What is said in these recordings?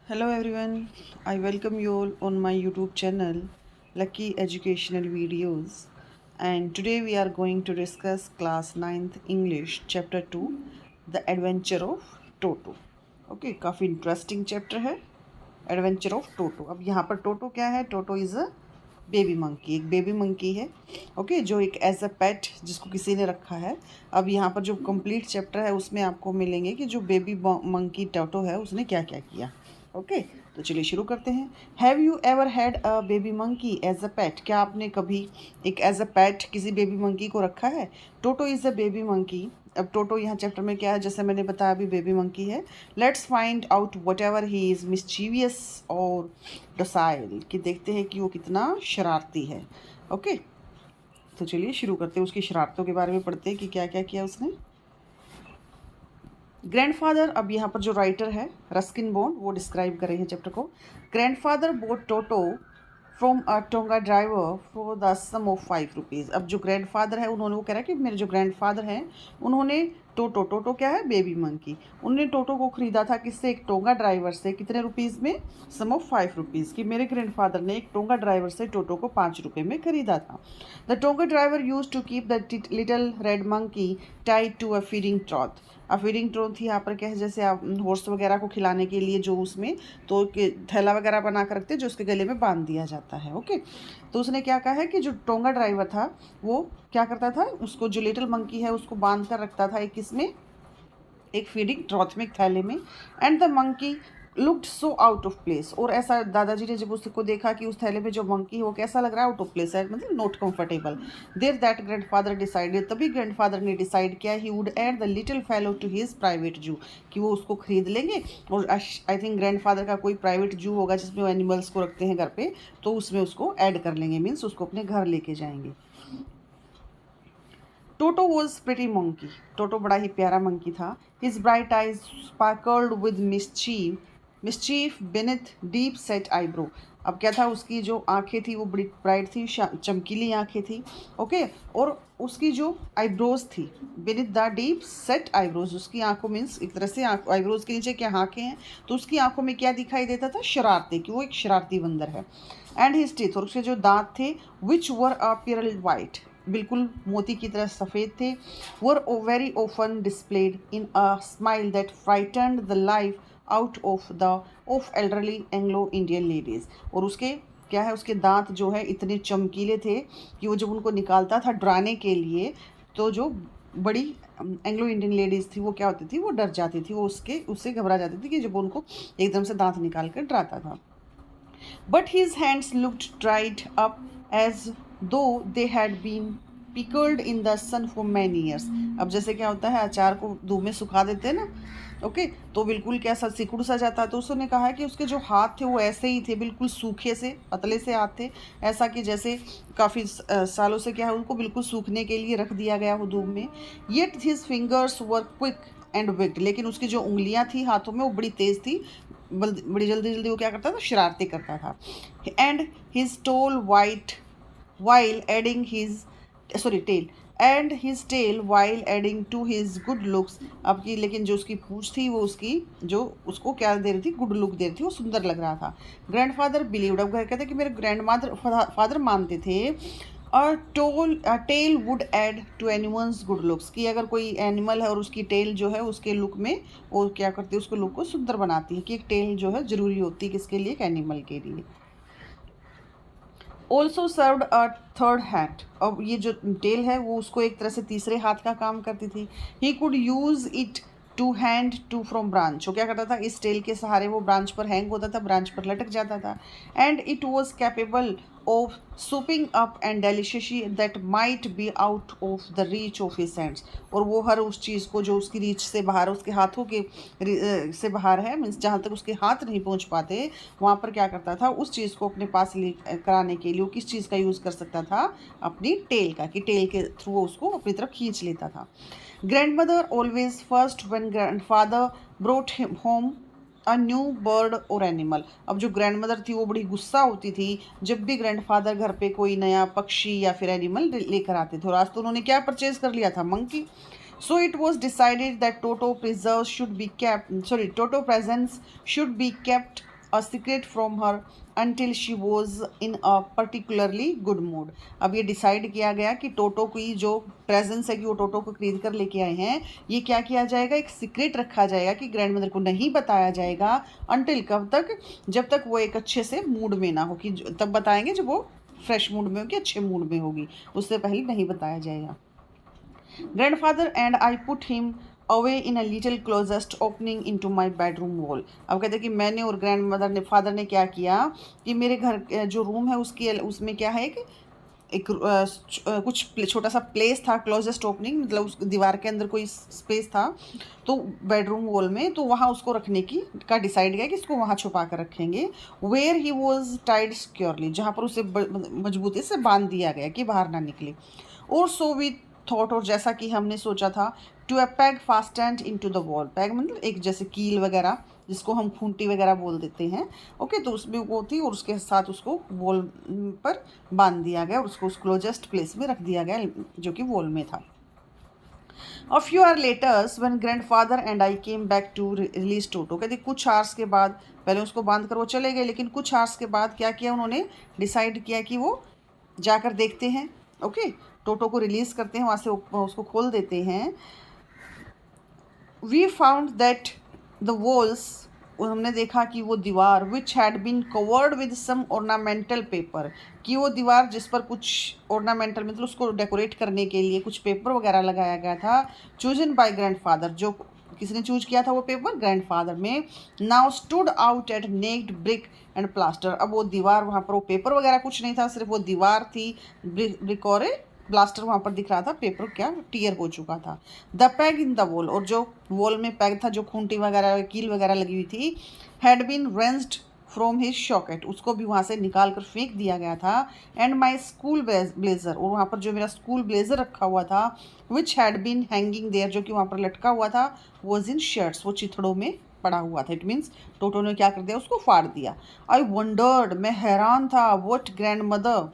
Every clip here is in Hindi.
Hello everyone, I welcome you all on my YouTube channel Lucky Educational Videos, and today we are going to discuss class 9th English chapter 2 The Adventure of Toto. Okay काफ़ी इंटरेस्टिंग चैप्टर है एडवेंचर ऑफ टोटो। अब यहाँ पर टोटो क्या है? टोटो इज़ अ बेबी मंकी, एक बेबी मंकी है। ओके जो एक एज अ पेट जिसको किसी ने रखा है। अब यहाँ पर जो कंप्लीट चैप्टर है उसमें आपको मिलेंगे कि जो बेबी मंकी टोटो है उसने क्या क्या किया। ओके तो चलिए शुरू करते हैं। Have you ever had a baby monkey as a pet? क्या आपने कभी एक एज अ पेट किसी बेबी मंकी को रखा है? टोटो इज़ अ बेबी मंकी। अब टोटो यहाँ चैप्टर में क्या है, जैसे मैंने बताया अभी बेबी मंकी है। Let's find out what ever he is mischievous और डोसाइल, कि देखते हैं कि वो कितना शरारती है। ओके तो चलिए शुरू करते हैं, उसकी शरारतों के बारे में पढ़ते हैं कि क्या क्या किया उसने। ग्रैंडफादर, अब यहाँ पर जो राइटर है रस्किन बॉन्ड वो डिस्क्राइब कर रहे हैं चैप्टर को। Grandfather bought Toto from a tonga driver for the sum of 5 rupees. अब जो ग्रैंडफादर है उन्होंने, वो कह रहा है कि मेरे जो ग्रैंडफादर हैं उन्होंने टोटो, टोटो क्या है? Baby monkey. उन्होंने टोटो को ख़रीदा था किससे? एक टोंगा ड्राइवर से। कितने रुपीज़ में? सम ऑफ 5 रुपीज़। कि मेरे ग्रैंडफादर ने एक टोंगा ड्राइवर से टोटो को 5 रुपये में ख़रीदा था। The tonga driver use to keep the little red monkey tied to a feeding trough. अब फीडिंग ट्रॉथ यहाँ पर क्या है, जैसे आप हॉर्स वगैरह को खिलाने के लिए जो उसमें तो थैला वगैरह बना कर रखते हैं जो उसके गले में बांध दिया जाता है। ओके तो उसने क्या कहा है कि जो टोंगा ड्राइवर था वो क्या करता था, उसको जो लिटिल मंकी है उसको बांध कर रखता था एक इसमें, एक फीडिंग ट्रॉथ में, एक थैले में। And the monkey looked so out of place. और ऐसा दादाजी ने जब उसको देखा कि उस थैले में जो मंकी है वो कैसा लग रहा है? आउट ऑफ प्लेस है, मतलब not comfortable. There that grandfather decided, तभी ग्रैंडफादर ने डिसाइड किया he would add the little fellow to his private zoo, कि वो उसको खरीद लेंगे। और आई थिंक ग्रैंडफादर का कोई प्राइवेट जू होगा जिसमें वो एनिमल्स को रखते हैं घर पे, तो उसमें उसको ऐड कर लेंगे, मीन्स उसको अपने घर लेके जाएंगे। टोटो वॉज प्रिटी मंकी, टोटो बड़ा ही प्यारा मंकी था। His bright eyes sparkled with mischief beneath deep set eyebrow. अब क्या था, उसकी जो आंखें थी वो बड़ी ब्राइट थी, चमकीली आंखें थी। ओके और उसकी जो आईब्रोज थी, beneath the deep set eyebrows, उसकी आंखों मीन्स एक तरह से आईब्रोज के नीचे क्या आंखें हैं, तो उसकी आंखों में क्या दिखाई देता था? शरारती, कि वो एक शरारती बंदर है। एंड हिज टीथ, और उसके जो दांत थे, विच वर अ प्योरल वाइट, बिल्कुल मोती की तरह सफ़ेद थे। Were very often displayed in a smile that frightened the life out of elderly Anglo Indian ladies. और उसके क्या है, उसके दांत जो है इतने चमकीले थे कि वो जब उनको निकालता था डराने के लिए, तो जो बड़ी एंग्लो इंडियन लेडीज़ थी वो क्या होती थी, वो डर जाती थी, वो उससे घबरा जाती थी कि जब उनको एकदम से दांत निकाल कर डराता था। But his hands looked dried up as though they had been pickled in the sun for many years. अब जैसे क्या होता है, अचार को धूप में सुखा देते हैं ना, ओके तो बिल्कुल कैसा सिकुड़ सा जाता है। तो उसने कहा है कि उसके जो हाथ थे वो ऐसे ही थे, बिल्कुल सूखे से पतले से हाथ थे, ऐसा कि जैसे काफ़ी सालों से क्या है उनको बिल्कुल सूखने के लिए रख दिया गया हो धूप में। Yet his fingers were quick and wicked, लेकिन उसकी जो उंगलियां थी हाथों में वो बड़ी तेज़ थी, बड़ी जल्दी जल्दी वो क्या करता था, शरारती करता था। And his tall white while adding his sorry tail and his tail while adding to his good looks. अब की लेकिन जो उसकी पूंछ थी वो उसकी जो उसको क्या दे रही थी, गुड लुक दे रही थी, वो सुंदर लग रहा था। ग्रैंडफादर बिलीव्ड, अब कहते कि मेरे ग्रैंड फादर मानते थे, और tail would add to animals good looks, कि अगर कोई एनिमल है और उसकी टेल जो है उसके लुक में वो क्या करती है, उसको लुक को सुंदर बनाती है, कि एक टेल जो है ज़रूरी होती है किसके लिए? एक एनिमल के लिए। Also served a third hand, अब ये जो टेल है वो उसको एक तरह से तीसरे हाथ का काम करती थी। He could use it to hand to from branch, वो क्या करता था, इस टेल के सहारे वो ब्रांच पर हैंग होता था, ब्रांच पर लटक जाता था। And it was capable of swooping up and deliciously that might be out of the reach of his hands, और वो हर उस चीज़ को जो उसकी रीच से बाहर, उसके हाथों के से बाहर है, मीन्स जहाँ तक उसके हाथ नहीं पहुँच पाते वहाँ पर क्या करता था, उस चीज़ को अपने पास ले कराने के लिए वो किस चीज़ का यूज़ कर सकता था? अपनी टेल का, कि टेल के थ्रू वो उसको अपनी तरफ खींच लेता था। Grand mother always first when grandfather brought home a new bird और एनिमल, अब जो ग्रैंड मदर थी वो बड़ी गुस्सा होती थी जब भी ग्रैंडफादर घर पे कोई नया पक्षी या फिर एनिमल लेकर आते थे। और आज तो उन्होंने क्या परचेज कर लिया था? Monkey. So it was decided that Toto presents should be kept a secret from her until she was in a particularly good mood। अब ये डिसाइड किया गया कि टोटो की जो प्रेजेंस है कि वो टोटो को खरीद कर लेके आए हैं, ये क्या किया जाएगा, एक सीक्रेट रखा जाएगा कि ग्रैंड मदर को नहीं बताया जाएगा। अनटिल कब तक, जब तक वो एक अच्छे से मूड में ना हो, कि तब बताएंगे जब वो फ्रेश मूड में होगी, अच्छे मूड में होगी, उससे पहले नहीं बताया जाएगा। Grandfather and I put him away in a little closest opening into my bedroom wall. अब कहते हैं कि मैंने और ग्रैंड मदर ने, फादर ने क्या किया कि मेरे घर जो रूम है उसकी, उसमें क्या है कि एक कुछ छोटा सा प्लेस था, क्लोजेस्ट ओपनिंग मतलब उस दीवार के अंदर कोई स्पेस था तो बेडरूम वॉल में, तो वहाँ उसको रखने की का डिसाइड किया कि इसको वहाँ छुपा कर रखेंगे। Where he was tied securely, जहाँ पर उसे मजबूती से बांध दिया गया कि बाहर ना निकले। और सो वी थॉट, और जैसा कि हमने सोचा था, to a peg fastened into the wall. Peg मतलब एक जैसे कील वगैरह जिसको हम खूंटी वगैरह बोल देते हैं, ओके, तो उसमें वो थी और उसके साथ उसको वॉल पर बांध दिया गया और उसको उस क्लोजेस्ट प्लेस में रख दिया गया जो कि वॉल में था। A few hours later, when grandfather and I came back to release टोटो, कहते कुछ आवर्स के बाद, पहले उसको बांध कर वो चले गए, लेकिन कुछ आवर्स के बाद क्या किया उन्होंने, डिसाइड किया कि वो जाकर देखते हैं, ओके, टोटो को रिलीज़ करते हैं, वहाँ से उसको खोल देते हैं। We found that the walls, हमने देखा कि वो दीवार which had been covered with some ornamental paper, कि वो दीवार जिस पर कुछ ऑर्नामेंटल मतलब उसको डेकोरेट करने के लिए कुछ पेपर वगैरह लगाया गया था, चूजन बाय ग्रैंडफादर, जो किसने चूज किया था वो पेपर, ग्रैंडफादर में। Now stood out at naked brick and plaster, अब वो दीवार, वहाँ पर वो पेपर वगैरह कुछ नहीं था, सिर्फ वो दीवार थी, ब्रिक और प्लास्टर वहाँ पर दिख रहा था, पेपर क्या टीयर हो चुका था। The peg in the wall, और जो वॉल में पैग था, जो खूंटी वगैरह कील वगैरह लगी हुई थी, had been ranged from his socket, उसको भी वहाँ से निकाल कर फेंक दिया गया था। एंड माई स्कूल ब्लेजर, और वहाँ पर जो मेरा स्कूल ब्लेजर रखा हुआ था, which had been hanging there, जो कि वहाँ पर लटका हुआ था, वॉज इन शर्ट्स, वो चिथड़ों में पड़ा हुआ था। इट मीन्स टोटो ने क्या कर दिया, उसको फाड़ दिया। आई वंडर्ड, मैं हैरान था, what grand mother,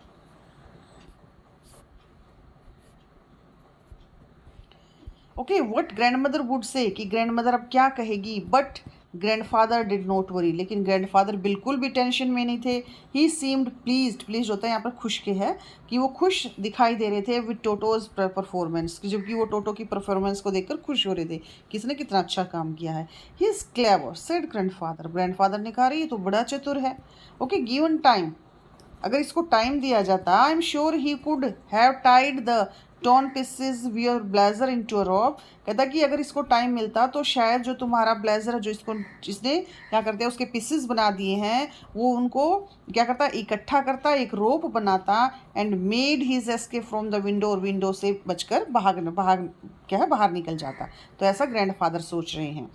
okay, what grand mother would say, कि ग्रैंड मदर अब क्या कहेगी। But grandfather did not worry, लेकिन ग्रैंडफादर बिल्कुल भी टेंशन में नहीं थे। ही सीम्ड प्लीज्ड, प्लीज होता है यहाँ पर खुश के है, कि वो खुश दिखाई दे रहे थे विद टोटोज परफॉर्मेंस, जबकि वो टोटो की परफॉर्मेंस को देखकर खुश हो रहे थे, किसने कितना अच्छा काम किया है। He is clever said grandfather, grandfather ने कहा, ये तो बड़ा चतुर है। ओके, गिवन टाइम, अगर इसको टाइम दिया जाता, I am sure he could have tied the torn pieces wear blazer into a robe, कहता कि अगर इसको टाइम मिलता तो शायद जो तुम्हारा ब्लेजर है, जो इसको जिसने क्या करते हैं उसके पीसेस बना दिए हैं, वो उनको क्या करता, इकट्ठा करता, एक रोप बनाता, and made his escape from the window, और विंडो से बचकर बाहर क्या है, बाहर निकल जाता। तो ऐसा ग्रैंडफादर सोच रहे हैं।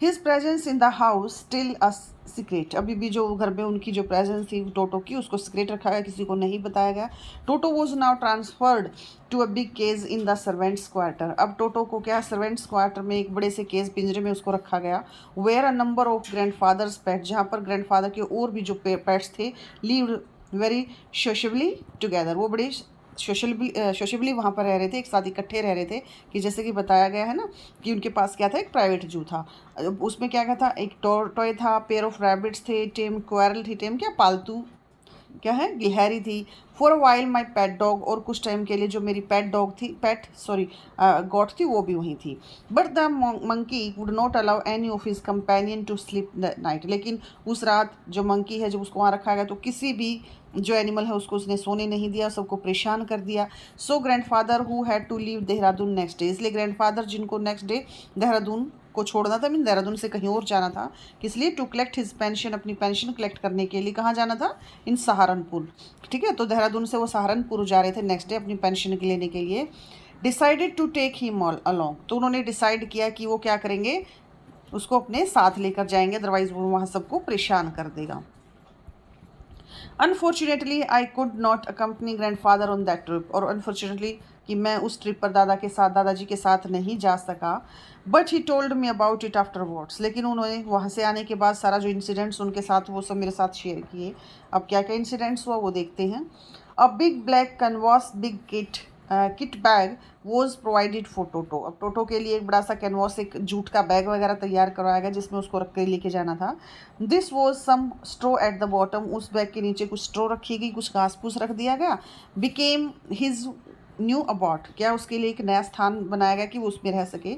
His presence in the house still a secret, अभी भी जो घर में उनकी जो प्रेजेंस थी टोटो की, उसको सीक्रेट रखा गया, किसी को नहीं बताया गया। Toto was now transferred to a big cage in the servants quarter, अब टोटो को क्या, सर्वेंट्स क्वार्टर में एक बड़े से केज, पिंजरे में उसको रखा गया। Where a number of grandfathers pet, जहाँ पर ग्रैंडफादर के और भी जो पेट्स थे, लीव वेरी सोशबली टुगेदर, वो बड़े सोशबली वहाँ पर रह रहे थे, एक साथ इकट्ठे रह रहे थे, कि जैसे कि बताया गया है ना कि उनके पास क्या था, एक प्राइवेट जू था, उसमें क्या क्या था, एक टॉय था, पेयर ऑफ रैबिट्स थे, टेम क्वारल थी, टेम क्या पालतू क्या है, गिलहरी थी। For a while my pet dog, और कुछ टाइम के लिए जो मेरी पेट डॉग थी, गॉट थी, वो भी वहीं थी। But the monkey would not allow any of his companion to sleep the night, लेकिन उस रात जो मंकी है, जब उसको वहाँ रखा गया, तो किसी भी जो एनिमल है उसको उसने सोने नहीं दिया, सबको परेशान कर दिया। So grandfather who had to leave Dehradun next day, इसलिए ग्रैंडफादर जिनको नेक्स्ट डे देहरादून को छोड़ना था, मीन देहरादून से कहीं और जाना था, किस लिए, टू कलेक्ट हिज पेंशन, अपनी पेंशन कलेक्ट करने के लिए, कहाँ जाना था, इन सहारनपुर, ठीक है, तो देहरादून से वो सहारनपुर जा रहे थे नेक्स्ट डे अपनी पेंशन के लेने के लिए। Decided to take him along, तो उन्होंने डिसाइड किया कि वो क्या करेंगे, उसको अपने साथ लेकर जाएंगे, अदरवाइज वो वहाँ सबको परेशान कर देगा। Unfortunately I could not accompany grandfather on that trip, और अनफॉर्चुनेटली कि मैं उस ट्रिप पर दादाजी के साथ नहीं जा सका। But he told me about it after words, लेकिन उन्होंने वहाँ से आने के बाद सारा जो इंसिडेंट्स उनके साथ वो सब मेरे साथ शेयर किए। अब क्या क्या इंसिडेंट्स हुआ वो देखते हैं। A big black canvas big kit kit bag was provided for Toto. अब टोटो के लिए एक बड़ा सा कैनवास, एक जूट का बैग वगैरह तैयार करवाया गया जिसमें उसको रख के लेके जाना था। This was some straw at the bottom, उस बैग के नीचे कुछ स्ट्रो रखी गई, कुछ घास फूस रख दिया गया। बिकेम हिज न्यू अबॉट, क्या उसके लिए एक नया स्थान बनाया गया कि वो उसमें रह सके।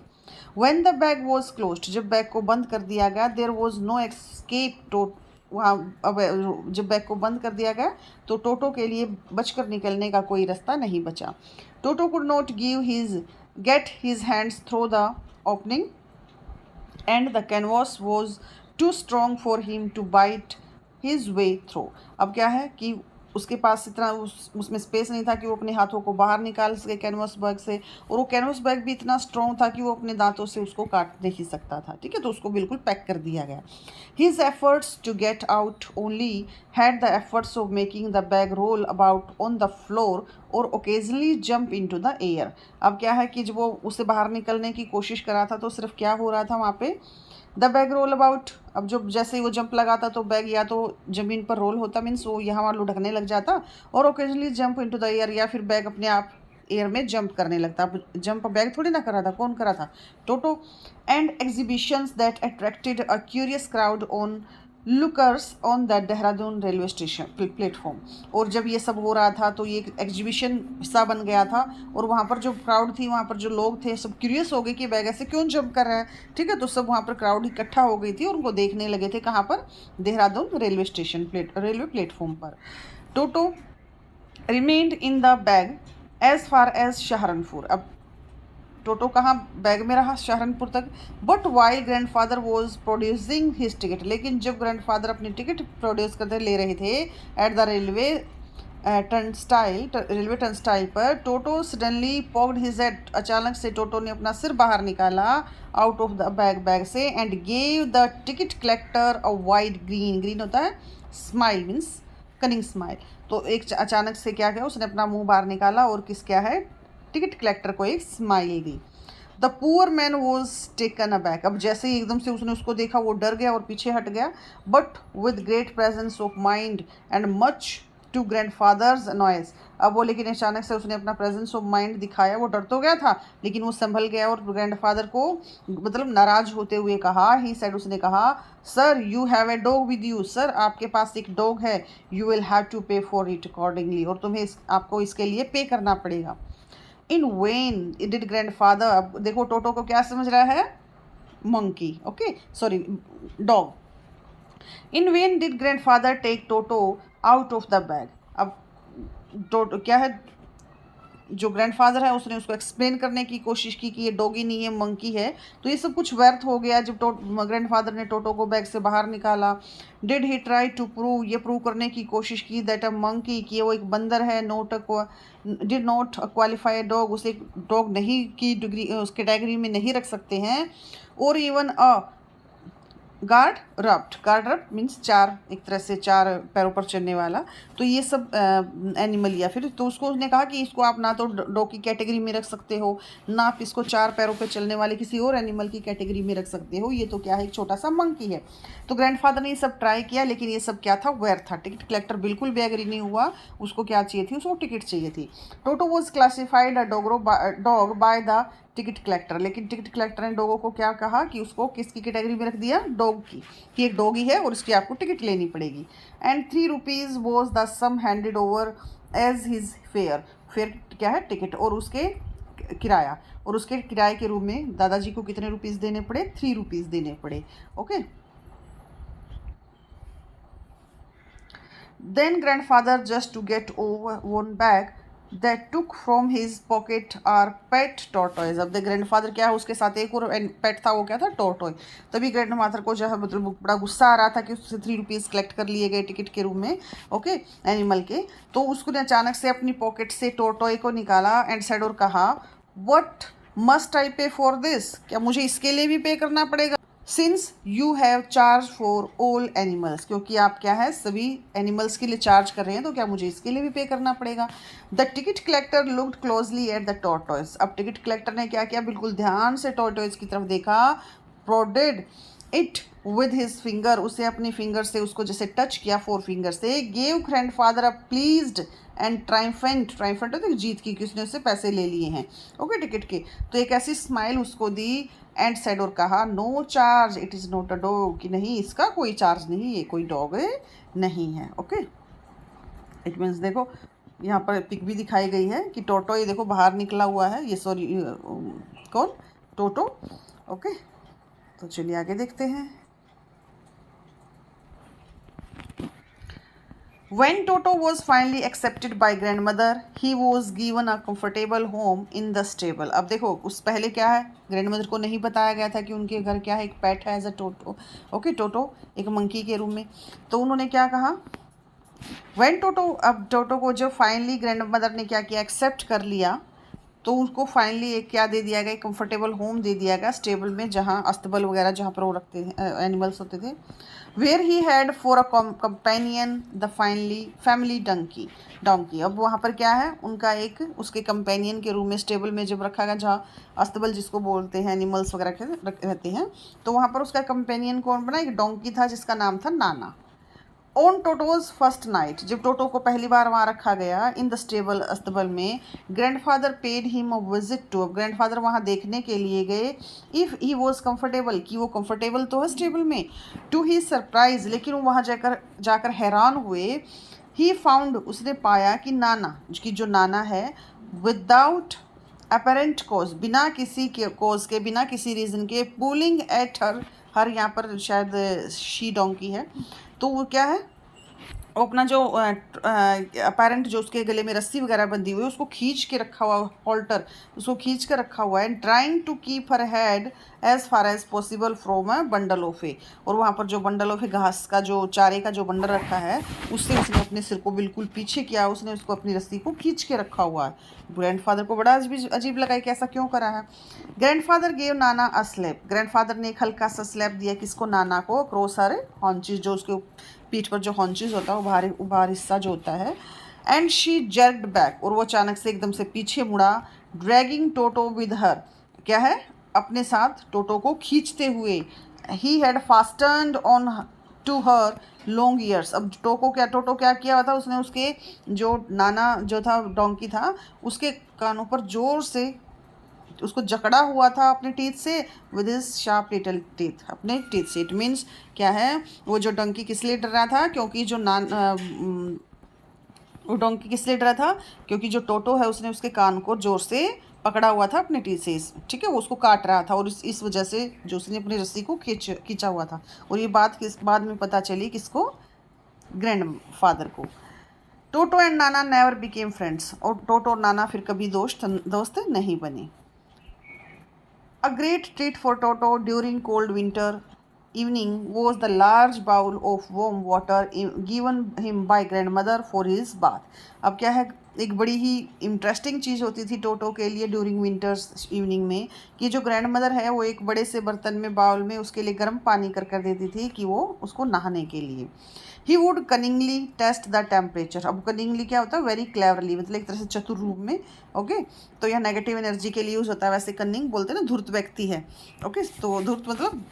When the bag was closed, जब बैग को बंद कर दिया गया, there was no escape to, वहाँ अब जब बैग को बंद कर दिया गया तो टोटो के लिए बचकर निकलने का कोई रास्ता नहीं बचा। Toto could not get his hands through the opening and the canvas was too strong for him to bite his way through. अब क्या है कि उसके पास इतना उसमें स्पेस नहीं था कि वो अपने हाथों को बाहर निकाल सके कैनवस बैग से, और वो कैनवस बैग भी इतना स्ट्रॉन्ग था कि वो अपने दांतों से उसको काट नहीं सकता था। ठीक है, तो उसको बिल्कुल पैक कर दिया गया। His efforts to get out only had the efforts of making the bag roll about on the floor और occasionally jump into the air. अब क्या है कि जब वो उससे बाहर निकलने की कोशिश कर रहा था तो सिर्फ क्या हो रहा था वहाँ पे, द बैग रोल अबाउट। अब जो जैसे ही वो जंप लगाता तो बैग या तो ज़मीन पर रोल होता, मीन्स वो यहाँ वहाँ लुढ़कने लग जाता, और occasionally jump into the air, या फिर बैग अपने आप एयर में जंप करने लगता। अब जंप बैग थोड़ी ना कर रहा था, कौन कर रहा था, Toto. And exhibitions that attracted a curious crowd on lookers on the Dehradun railway station platform. और जब ये सब हो रहा था तो ये एक एग्जीबिशन हिस्सा बन गया था, और वहाँ पर जो क्राउड थी, वहाँ पर जो लोग थे, सब क्यूरियस हो गए कि बैग ऐसे क्यों जंप कर रहा है। ठीक है, तो सब वहाँ पर क्राउड इकट्ठा हो गई थी और उनको देखने लगे थे। कहाँ पर, Dehradun railway station railway platform पर। Toto remained in the bag as far as Saharanpur. अब टोटो कहाँ बैग में रहा, सहारनपुर तक। But while grandfather was producing his ticket, लेकिन जब ग्रैंडफादर अपनी टिकट प्रोड्यूस करते ले रहे थे एट द रेलवे टर्नस्टाइल पर, टोटो सडनली पॉक्ड हिज हेड, अचानक से टोटो ने अपना सिर बाहर निकाला आउट ऑफ द बैग से, and gave the ticket collector a wide green होता है स्माइल, मीन्स कनिंग स्माइल। तो एक अचानक से क्या किया, उसने अपना मुंह बाहर निकाला और क्या है, टिकट कलेक्टर को एक smile the. The poor man was taken aback. अब जैसे ही एकदम से उसने उसको देखा वो डर गया और पीछे हट गया। But with great presence of mind and much to grandfather's noise. अब वो लेकिन अचानक से उसने अपना प्रेजेंस ऑफ माइंड दिखाया, वो डर तो गया था लेकिन वो संभल गया और ग्रैंडफादर को मतलब नाराज होते हुए कहा, ही सेड, उसने कहा, sir you have a dog with you, sir आपके पास एक डॉग है, यू विल हैव टू पे फॉर इट अकॉर्डिंगली, और तुम्हें आपको इसके लिए पे करना पड़ेगा। इन वेन डिड ग्रैंडफादर, अब देखो टोटो को क्या समझ रहा है, monkey, okay sorry dog. In when did grandfather take Toto out of the bag. अब टोटो क्या है, जो ग्रैंडफादर है उसने उसको एक्सप्लेन करने की कोशिश की कि ये डॉगी नहीं है, मंकी है। तो ये सब कुछ व्यर्थ हो गया जब ग्रैंडफादर ने टोटो को बैग से बाहर निकाला। Did he try to prove, ये प्रूव करने की कोशिश की दैट अ मंकी, कि वो एक बंदर है, डिड नॉट क्वालिफाई डॉग, उसे डॉग नहीं की डिग्री उस कैटेगरी में नहीं रख सकते हैं। और इवन अ गार्ड रप्ट मीन्स चार, एक तरह से चार पैरों पर चलने वाला। तो ये सब एनिमल, या फिर तो उसने कहा कि इसको आप ना तो डॉग की कैटेगरी में रख सकते हो, ना आप इसको चार पैरों पर चलने वाले किसी और एनिमल की कैटेगरी में रख सकते हो, ये तो क्या है, एक छोटा सा मंकी है। तो ग्रैंडफादर ने ये सब ट्राई किया लेकिन ये सब क्या था, व्यर्थ था। टिकट कलेक्टर बिल्कुल भी एग्री नहीं हुआ, उसको क्या चाहिए थी, उसको टिकट चाहिए थी। Toto was classified a dog by the ticket collector, लेकिन टिकट कलेक्टर ने डॉगों को क्या कहा कि उसको किसकी कैटेगरी में रख दिया, डॉग की, कि एक डॉगी है और इसकी आपको टिकट लेनी पड़ेगी। And 3 rupees was the sum handed over as his fare, फिर क्या है, टिकट और उसके किराया, और उसके किराए के रूप में दादाजी को कितने रुपीज़ देने पड़े, 3 रुपीज़ देने पड़े। Okay, then grandfather just to get over one bag that took from his pocket our pet tortoise। अब द ग्रैंडफादर क्या है, उसके साथ एक और पेट था, वो क्या था, टोर्टॉय। तभी ग्रैंडफादर को जो है मतलब बड़ा गुस्सा आ रहा था कि उससे 3 रुपीज़ कलेक्ट कर लिए गए टिकट के रूप में, ओके एनिमल के। तो उसको अचानक से अपनी पॉकेट से टोर्टॉय को निकाला एंड सेड, और कहा, व्हाट मस्ट आई पे फॉर दिस, क्या मुझे इसके लिए भी पे करना पड़ेगा, since you have charge for all animals, क्योंकि आप क्या है सभी एनिमल्स के लिए चार्ज कर रहे हैं, तो क्या मुझे इसके लिए भी पे करना पड़ेगा। The ticket collector looked closely at the tortoise. अब टिकट कलेक्टर ने क्या किया, बिल्कुल ध्यान से टॉर्टॉइज की तरफ देखा। Prodded it with his finger, उसे अपनी फिंगर से उसको जैसे टच किया, 4 फिंगर से, gave grandfather a pleased and triumphant, triumphant तो जीत की, किसने उससे पैसे ले लिए हैं, ओके, टिकट के, तो एक ऐसी स्माइल उसको दी, एंड सेड, और कहा, no charge, it is not a dog, कि नहीं इसका कोई चार्ज नहीं, ये कोई डॉग नहीं है, ओके। इट मीन्स देखो यहाँ पर पिक भी दिखाई गई है कि टोटो, ये देखो बाहर निकला हुआ है, ये सॉरी कौन, टोटो, ओके। तो चलिए आगे देखते हैं। When Toto was finally accepted by grandmother, he was given a comfortable home in the stable. अब देखो उस पहले क्या है, ग्रैंडमदर को नहीं बताया गया था कि उनके घर क्या है, एक पेट है एज अ टोटो, ओके, टोटो एक मंकी के रूम में। तो उन्होंने क्या कहा, When टोटो, अब टोटो को जब फाइनली ग्रैंडमदर ने क्या किया, एक्सेप्ट कर लिया, तो उसको फाइनली एक क्या दे दिया गया, एक कंफर्टेबल होम दे दिया गया स्टेबल में, जहाँ अस्तबल वगैरह जहाँ पर वो रखते हैं, एनिमल्स होते थे। Where he had for a companion the family donkey. अब वहाँ पर क्या है, उनका एक उसके कंपेनियन के रूम में, स्टेबल में जब रखा गया, जहाँ अस्तबल जिसको बोलते हैं, एनिमल्स वगैरह रहते हैं, तो वहाँ पर उसका कंपेनियन कौन बना, एक डोंकी था जिसका नाम था नाना। ऑन टोटोज फर्स्ट नाइट, जब टोटो को पहली बार वहाँ रखा गया इन द स्टेबल, अस्तबल में, grandfather paid him a visit to, अब ग्रैंडफादर वहाँ देखने के लिए गए, इफ़ ही वॉज कंफर्टेबल, कि वो कंफर्टेबल तो है स्टेबल में, टू ही सरप्राइज, लेकिन वो वहाँ जाकर हैरान हुए, ही फाउंड, उसने पाया कि नाना, कि जो नाना है, विदाउट अपेरेंट कॉज, बिना किसी के कॉज के, बिना किसी रीज़न के, पुलिंग एट हर यहाँ पर शायद शी डोंकी है, तो वो क्या है, वो अपना जो अपेरेंट जो उसके गले में रस्सी वगैरह बंधी हुई है, उसको खींच के रखा हुआ, हॉल्टर उसको खींच के रखा हुआ है, and trying to keep her head as far as possible from a bundle of a, और वहाँ पर जो बंडल ऑफ ए घास का जो चारे का जो बंडल रखा है, उससे उसने अपने सिर को बिल्कुल पीछे किया, उसने उसको अपनी रस्सी को खींच के रखा हुआ है। ग्रैंडफादर को बड़ा अजीब लगा कि ऐसा क्यों करा है। Grandfather gave Nana a slap, grandfather ने एक हल्का सा स्लैप दिया, किसको, नाना को, क्रॉस हर हॉन्चेस, जो उसके पीठ पर जो हॉन्चेस होता है, वो बाहर हिस्सा जो होता है, एंड शी जर्क्ड बैक, और वो अचानक से एकदम से पीछे मुड़ा, ड्रैगिंग टोटो विद हर, क्या है, अपने साथ टोटो को खींचते हुए, he had fastened on to her long ears, अब टोटो क्या किया हुआ था, उसने उसके जो नाना जो था, डोंकी था, उसके कानों पर जोर से उसको जकड़ा हुआ था अपने टीथ से, with his sharp little teeth, अपने टीथ से। इट मीन्स क्या है, वो जो डंकी किस लिए डर रहा था, क्योंकि जो वो डोंकी किस लिए डरा था, क्योंकि जो टोटो है उसने उसके कान को जोर से पकड़ा हुआ था अपने टीथ से, ठीक है, वो उसको काट रहा था, और इस वजह से जो उसने अपनी रस्सी को खींचा हुआ था, और ये बात बाद में पता चली किसको, ग्रैंडफादर को। टोटो and Nana never became friends, और टोटो और नाना फिर कभी दोस्त नहीं बने। A great treat for Toto during cold winter evening was the large bowl of warm water given him by grandmother for his bath. अब क्या है, एक बड़ी ही इंटरेस्टिंग चीज़ होती थी टोटो के लिए ड्यूरिंग विंटर्स इवनिंग में, कि जो ग्रैंड मदर है वो एक बड़े से बर्तन में, बाउल में उसके लिए गर्म पानी कर देती थी, कि वो उसको नहाने के लिए। He would cunningly test the temperature, अब कनिंगली क्या होता है, वेरी क्लेवरली, मतलब एक तरह से चतुर रूप में, ओके, तो यह नेगेटिव एनर्जी के लिए यूज़ होता है, वैसे कनिंग बोलते हैं ना, धूर्त व्यक्ति है, ओके, तो धूर्त मतलब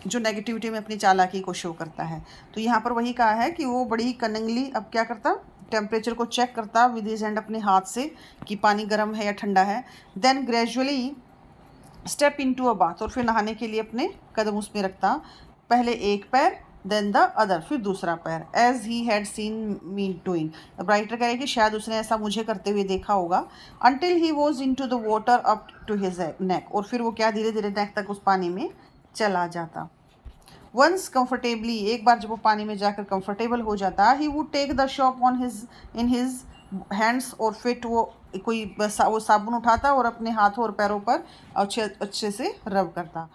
जो नेगेटिविटी में अपनी चालाकी को शो करता है, तो यहाँ पर वही कहा है कि वो बड़ी ही कनिंगली अब क्या करता, टेम्परेचर को चेक करता विद हिज हैंड, अपने हाथ से, कि पानी गर्म है या ठंडा है, then gradually step into a bath, और फिर नहाने के लिए अपने कदम उसमें रखता, पहले एक पैर, देन द अदर, फिर दूसरा पैर, as he had seen me doing, अब राइटर कह रहे कि शायद उसने ऐसा मुझे करते हुए देखा होगा, until he was into the water up to his neck, और फिर वो क्या धीरे धीरे नेक तक उस पानी में चला जाता। वंस कंफर्टेबली, एक बार जब वो पानी में जाकर कंफर्टेबल हो जाता, he would take the soap in his hands, और फिट वो वो साबुन उठाता और अपने हाथों और पैरों पर अच्छे से रब करता।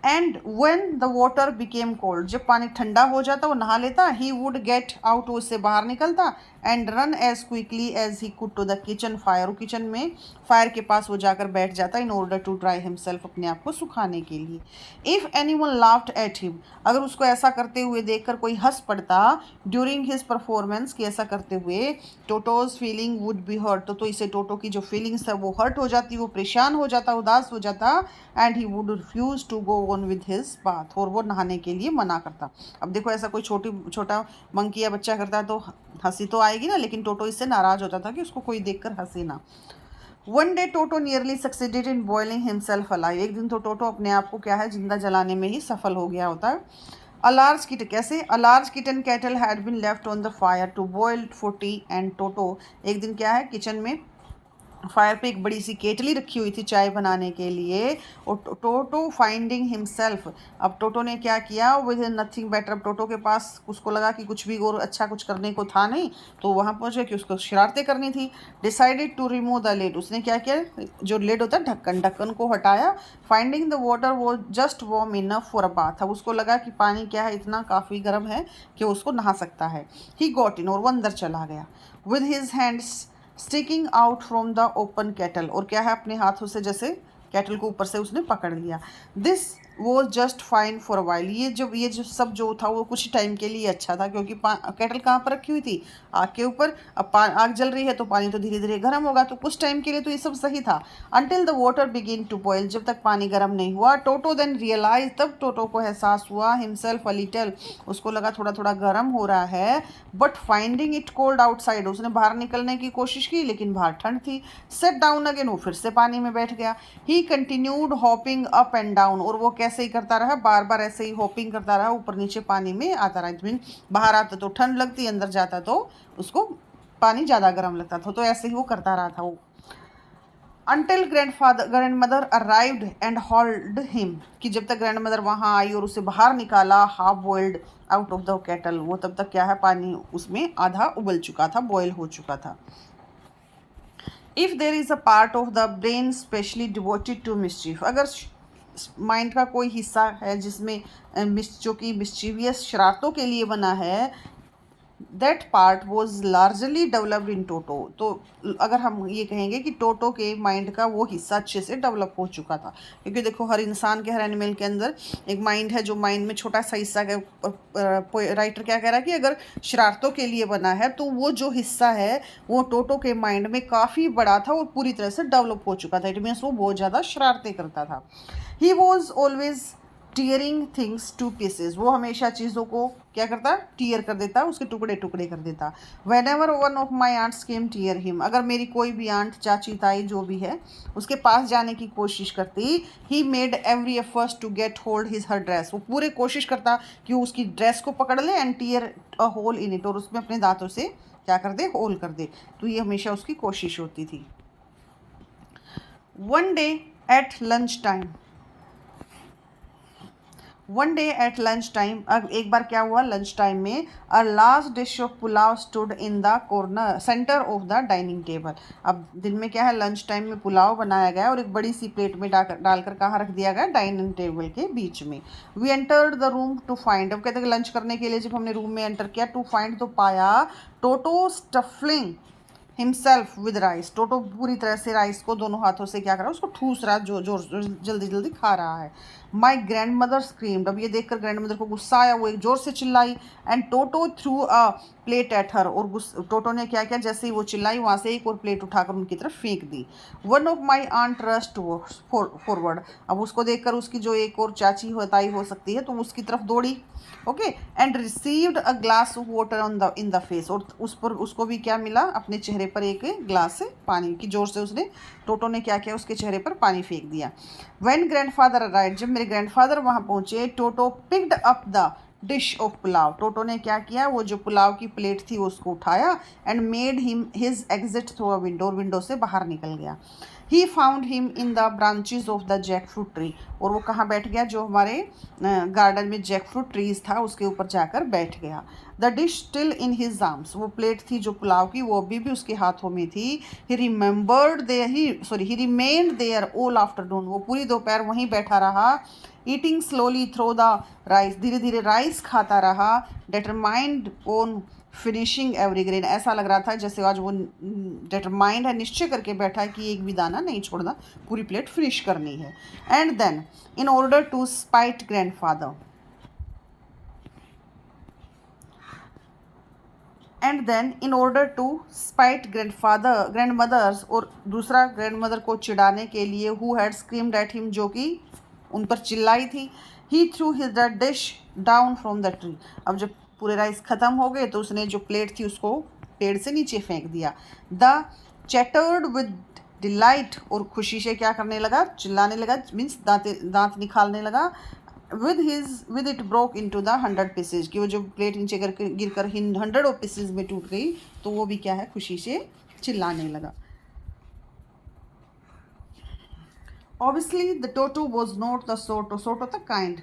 And when the water became cold, जब पानी ठंडा हो जाता वो नहा लेता, ही वुड गेट आउट, उससे बाहर निकलता, and run as quickly as he could to the kitchen fire, और किचन में फायर के पास वो जाकर बैठ जाता, in order to dry himself, अपने आप को सुखाने के लिए। If anyone laughed at him, अगर उसको ऐसा करते हुए देखकर कोई हंस पड़ता, ड्यूरिंग हिज परफॉर्मेंस, कि ऐसा करते हुए, Toto's feeling would be hurt, तो इससे टोटो की जो फीलिंग्स है वो हर्ट हो जाती, वो परेशान हो जाता, उदास हो जाता, and he would refuse to go on with his bath, और वो नहाने के लिए मना करता। अब देखो ऐसा कोई छोटा मंकी या बच्चा करता है तो हंसी तो आएगी ना, लेकिन टोटो इससे नाराज होता था कि उसको कोई देखकर हंसे ना। One day toto nearly succeeded in boiling himself alive, एक दिन तो टोटो अपने आप को क्या है जिंदा जलाने में ही सफल हो गया होता है। अ लार्ज किटन, कैसे? A large kitten kettle had been left on the fire to boil for tea, and Toto, एक दिन क्या है किचन में फायर पे एक बड़ी सी केटली रखी हुई थी चाय बनाने के लिए, और टोटो फाइंडिंग हिमसेल्फ, अब टोटो ने क्या किया, विद नथिंग बेटर, अब टोटो के पास उसको लगा कि कुछ भी और अच्छा कुछ करने को था नहीं, तो वहाँ पहुँचे कि उसको शरारतें करनी थी। Decided to remove the lid, उसने क्या किया, जो लिड होता है ढक्कन को हटाया। फाइंडिंग द वाटर वो just warm enough for a bath, अब उसको लगा कि पानी क्या है इतना काफ़ी गर्म है कि उसको नहा सकता है। ही गॉट इन, और वो अंदर चला गया। With his hands sticking out from the open kettle, और क्या है अपने हाथों से जैसे केटल को ऊपर से उसने पकड़ लिया। दिस वो just fine for a while, ये जो सब जो था वो कुछ टाइम के लिए अच्छा था, क्योंकि केटल कहाँ पर रखी हुई थी, आग के ऊपर। अब आग जल रही है तो पानी तो धीरे धीरे गर्म होगा, तो कुछ टाइम के लिए तो ये सब सही था। Until the water begin to boil, जब तक पानी गर्म नहीं हुआ। टोटो देन रियलाइज, तब टोटो को एहसास हुआ, हिमसेल्फ अ लिटल, उसको लगा थोड़ा थोड़ा गर्म हो रहा है, but finding it cold outside, उसने बाहर निकलने की कोशिश की लेकिन बाहर ठंड थी। सेट डाउन अगेन, वो फिर से पानी में बैठ गया। ही continued hopping up and down, और वो कैसे ही करता रहा, बार बार ऐसे ही हॉपिंग करता रहा, ऊपर नीचे पानी में आता रहा। इट मीन बाहर आता तो ठंड लगती, अंदर जाता तो उसको पानी ज़्यादा गर्म लगता था, तो ऐसे ही वो करता रहा था वो। Until grand mother arrived and hold him, कि जब तक ग्रैंड मदर वहाँ आई और उसे बाहर निकाला, half boiled out of the kettle, वो तब तक क्या है पानी उसमें आधा उबल चुका था, बॉयल हो चुका था। If there is a part of the brain specially devoted to mischief, अगर माइंड का कोई हिस्सा है जिसमें जो कि मिस्चीवियस शरारतों के लिए बना है, that part was largely developed in Toto, तो अगर हम ये कहेंगे कि टोटो के माइंड का वो हिस्सा अच्छे से डेवलप हो चुका था, क्योंकि देखो हर इंसान के, हर एनिमल के अंदर एक माइंड है, जो माइंड में छोटा सा हिस्सा है। राइटर क्या कह रहा है कि अगर शरारतों के लिए बना है तो वो जो हिस्सा है वो टोटो के माइंड में काफ़ी बड़ा था और पूरी तरह से डेवलप हो चुका था। इट मीन्स वो बहुत ज़्यादा शरारतें करता था। He was always tearing things to pieces, वो हमेशा चीज़ों को क्या करता, टीयर कर देता, उसके टुकड़े टुकड़े कर देता। Whenever one of my aunts came tear him, अगर मेरी कोई भी आंट, चाची, ताई जो भी है उसके पास जाने की कोशिश करती, he made every efforts to get hold his her dress, वो पूरे कोशिश करता कि वो उसकी ड्रेस को पकड़ ले, and tear a hole in it, और उसमें अपने दांतों से क्या कर दे, होल कर दे, तो ये हमेशा उसकी कोशिश होती थी। One day at lunch time, one day at lunch time, अब एक बार क्या हुआ लंच टाइम में, अ last dish of pulao stood in the corner centre of the dining table, अब दिन में क्या है लंच टाइम में पुलाव बनाया गया और एक बड़ी सी प्लेट में डालकर कहाँ रख दिया गया, डाइनिंग टेबल के बीच में। We entered the room to find, अब कहते हैं लंच करने के लिए जब हमने रूम में एंटर किया, टू फाइंड तो पाया, टोटो स्टफलिंग हिमसेल्फ विद राइस, टोटो पूरी तरह से राइस को दोनों हाथों से क्या कर रहा है, उसको ठूस रहा है, जो जो जल्दी जल्दी खा रहा है। माई ग्रैंड मदर स्क्रीम्ड, अब ये देखकर ग्रैंड मदर को गुस्सा आया, वो एक जोर से चिल्लाई, and Toto through a plate at her, और टोटो ने क्या किया, जैसे ही वो चिल्लाई वहाँ से एक और प्लेट उठाकर उनकी तरफ फेंक दी। One of my aunt rushed forward, अब उसको देखकर उसकी जो एक और चाची हो, ताई हो सकती है, तो उसकी तरफ दौड़ी, okay, and received a glass of water on the in the face, और उस पर उसको भी क्या मिला, अपने चेहरे पर एक ग्लास से पानी की, जोर से उसने, टोटो ने क्या किया, उसके चेहरे पर पानी फेंक दिया। व्हेन ग्रैंडफादर अराइव्ड, जब मेरे ग्रैंडफादर वहाँ पहुँचे, Toto picked up the dish of pulao, Toto ने क्या किया, वो जो पुलाव की प्लेट थी उसको उठाया, and made him his exit through a window, और विंडो से बाहर निकल गया। He found him in the branches of the jackfruit tree, और वो कहाँ बैठ गया, जो हमारे गार्डन में जैक फ्रूट ट्रीज था उसके ऊपर जाकर बैठ गया। The dish still in his arms, वो प्लेट थी जो पुलाव की वो अभी भी उसके हाथों में थी। He remained there all afternoon, वो पूरी दोपहर वहीं बैठा रहा। Eating slowly through the rice, धीरे धीरे राइस खाता रहा। Determined on finishing every grain, ऐसा लग रहा था जैसे आज वो डिटरमाइंड है, निश्चय करके बैठा है कि एक भी दाना नहीं छोड़ना, पूरी प्लेट फिनिश करनी है। And then in order to spite grandfather, and then in order to spite grandmothers, और दूसरा ग्रैंडमदर को चिढ़ाने के लिए, who had screamed at him, जो कि उन पर चिल्लाई थी। He threw his the dish down from the tree. अब जब पूरे राइस ख़त्म हो गए तो उसने जो प्लेट थी उसको पेड़ से नीचे फेंक दिया। द चैटर्ड विद डिलाइट, और खुशी से क्या करने लगा, चिल्लाने लगा, मीन्स दांत निकालने लगा। With it broke into the 100 pieces, कि वो जो प्लेट नीचे गिर कर 100 ऑफ पीसेज में टूट गई, तो वो भी क्या है, खुशी से चिल्लाने लगा। Obviously, the Toto was not the sort of the kind,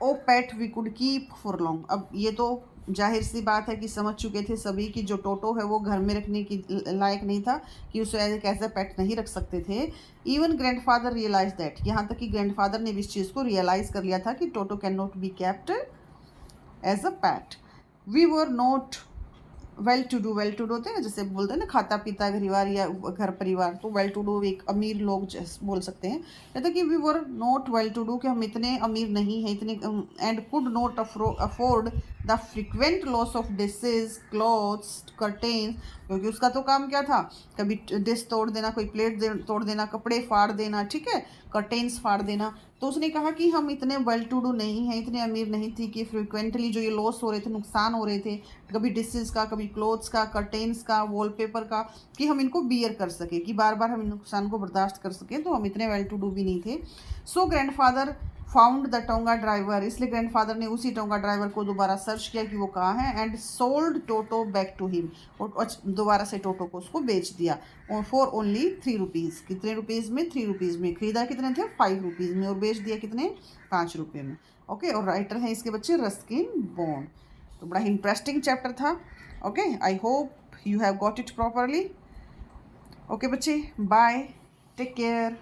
of pet we could keep for long. अब ये तो जाहिर सी बात है कि समझ चुके थे सभी कि जो टोटो है वो घर में रखने की लायक नहीं था, कि उसे एज ए पेट नहीं रख सकते थे। इवन ग्रैंडफादर रियलाइज दैट, यहाँ तक कि ग्रैंडफादर ने भी इस चीज़ को रियलाइज़ कर लिया था कि Toto can not be kept as a pet. We were not well to do होते हैं ना, जैसे बोलते हैं ना खाता पीता परिवार या घर परिवार, तो वेल टू डू एक अमीर लोग बोल सकते हैं। कहते कि we were not well to do, कि हम इतने अमीर नहीं हैं, इतने, and could not afford the frequent loss of dishes, clothes, curtains, क्योंकि उसका तो काम क्या था, कभी डिश तोड़ देना, कोई प्लेट तोड़ देना, कपड़े फाड़ देना, ठीक है, कर्टेन्स फाड़ देना। तो उसने कहा कि हम इतने वेल टू डू नहीं हैं, इतने अमीर नहीं थी कि फ्रिक्वेंटली जो ये लॉस हो रहे थे, नुकसान हो रहे थे, कभी डिशेज़ का, कभी क्लोथ्स का, कर्टेन्स का, वॉलपेपर का, कि हम इनको बियर कर सके, कि बार बार हम इन नुकसान को बर्दाश्त कर सकें, तो हम इतने वेल टू डू भी नहीं थे। सो grandfather found the tonga driver, इसलिए ग्रैंडफादर ने उसी टोंगा ड्राइवर को दोबारा सर्च किया कि वो कहाँ है, and sold Toto back to him, और दोबारा से टोटो को उसको बेच दिया, और फॉर ओनली 3 रुपीज़। कितने रुपीज़ में? 3 रुपीज़ में। खरीदा कितने थे? 5 रुपीज़ में, और बेच दिया कितने? 5 रुपये में। ओके, और राइटर हैं इसके बच्चे रस्किन बॉन्ड। तो बड़ा इंटरेस्टिंग चैप्टर था। Okay, I hope you have got it properly. Okay बच्चे, बाय, टेक केयर।